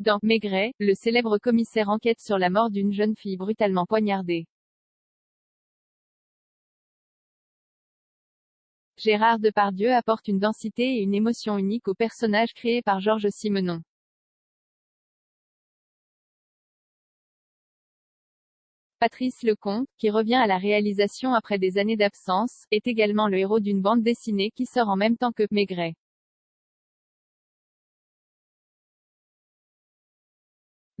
Dans Maigret, le célèbre commissaire enquête sur la mort d'une jeune fille brutalement poignardée. Gérard Depardieu apporte une densité et une émotion unique au personnage créé par Georges Simenon. Patrice Lecomte, qui revient à la réalisation après des années d'absence, est également le héros d'une bande dessinée qui sort en même temps que Maigret.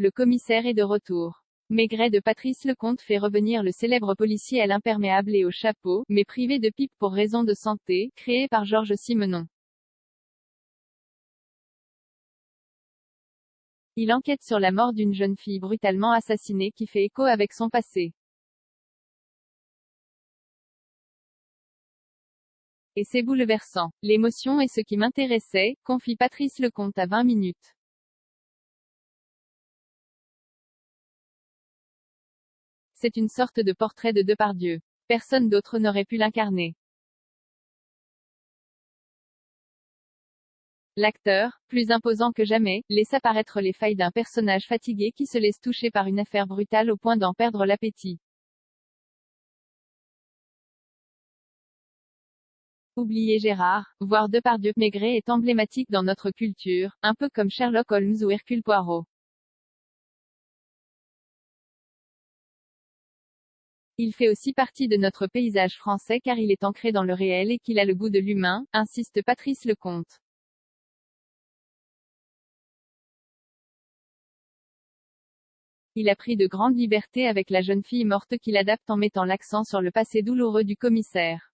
Le commissaire est de retour. Maigret de Patrice Lecomte fait revenir le célèbre policier à l'imperméable et au chapeau, mais privé de pipe pour raison de santé, créé par Georges Simenon. Il enquête sur la mort d'une jeune fille brutalement assassinée qui fait écho avec son passé. Et c'est bouleversant. L'émotion est ce qui m'intéressait, confie Patrice Lecomte à 20 minutes. C'est une sorte de portrait de Depardieu. Personne d'autre n'aurait pu l'incarner. L'acteur, plus imposant que jamais, laisse apparaître les failles d'un personnage fatigué qui se laisse toucher par une affaire brutale au point d'en perdre l'appétit. Oubliez Gérard, voir Depardieu. Maigret est emblématique dans notre culture, un peu comme Sherlock Holmes ou Hercule Poirot. Il fait aussi partie de notre paysage français car il est ancré dans le réel et qu'il a le goût de l'humain, insiste Patrice Lecomte. Il a pris de grandes libertés avec la jeune fille morte qu'il adapte en mettant l'accent sur le passé douloureux du commissaire.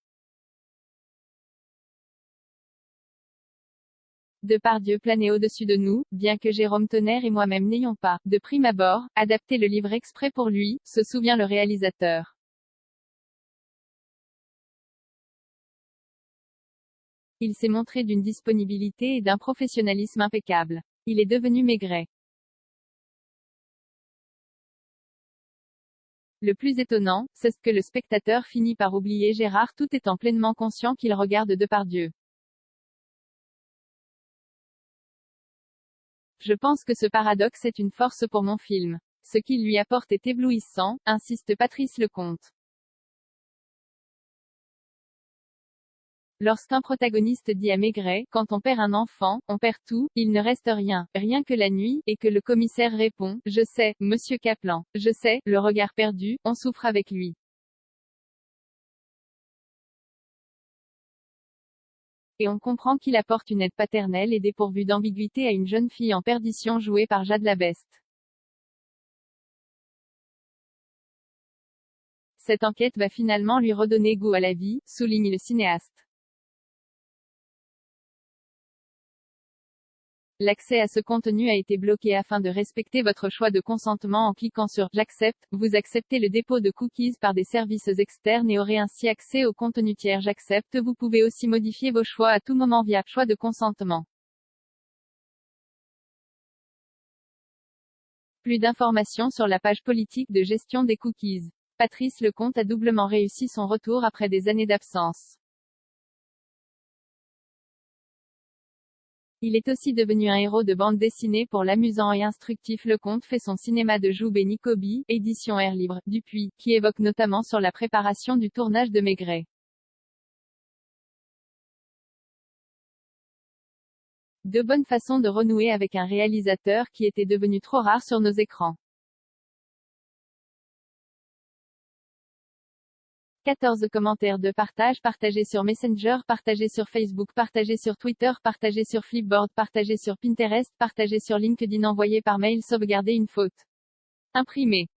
Depardieu planait au-dessus de nous, bien que Jérôme Tonnerre et moi-même n'ayons pas, de prime abord, adapté le livre exprès pour lui, se souvient le réalisateur. Il s'est montré d'une disponibilité et d'un professionnalisme impeccable. Il est devenu Maigret. Le plus étonnant, c'est que le spectateur finit par oublier Gérard tout étant pleinement conscient qu'il regarde Depardieu. Je pense que ce paradoxe est une force pour mon film. Ce qu'il lui apporte est éblouissant, insiste Patrice Lecomte. Lorsqu'un protagoniste dit à Maigret, quand on perd un enfant, on perd tout, il ne reste rien, rien que la nuit, et que le commissaire répond, je sais, monsieur Kaplan, je sais, le regard perdu, on souffre avec lui. Et on comprend qu'il apporte une aide paternelle et dépourvue d'ambiguïté à une jeune fille en perdition jouée par Jade Labeste. Cette enquête va finalement lui redonner goût à la vie, souligne le cinéaste. L'accès à ce contenu a été bloqué afin de respecter votre choix de consentement en cliquant sur « J'accepte ». Vous acceptez le dépôt de cookies par des services externes et aurez ainsi accès au contenu tiers. J'accepte. Vous pouvez aussi modifier vos choix à tout moment via « Choix de consentement ». Plus d'informations sur la page politique de gestion des cookies. Patrice Lecomte a doublement réussi son retour après des années d'absence. Il est aussi devenu un héros de bande dessinée pour l'amusant et instructif Lecomte fait son cinéma de Joub et Nicobi, édition Air Libre, Dupuis, qui évoque notamment sur la préparation du tournage de Maigret. De bonnes façons de renouer avec un réalisateur qui était devenu trop rare sur nos écrans. 14 commentaires de partage, partagés sur Messenger, partagés sur Facebook, partagés sur Twitter, partagés sur Flipboard, partagés sur Pinterest, partagés sur LinkedIn, envoyé par mail, sauvegarder une faute. Imprimé.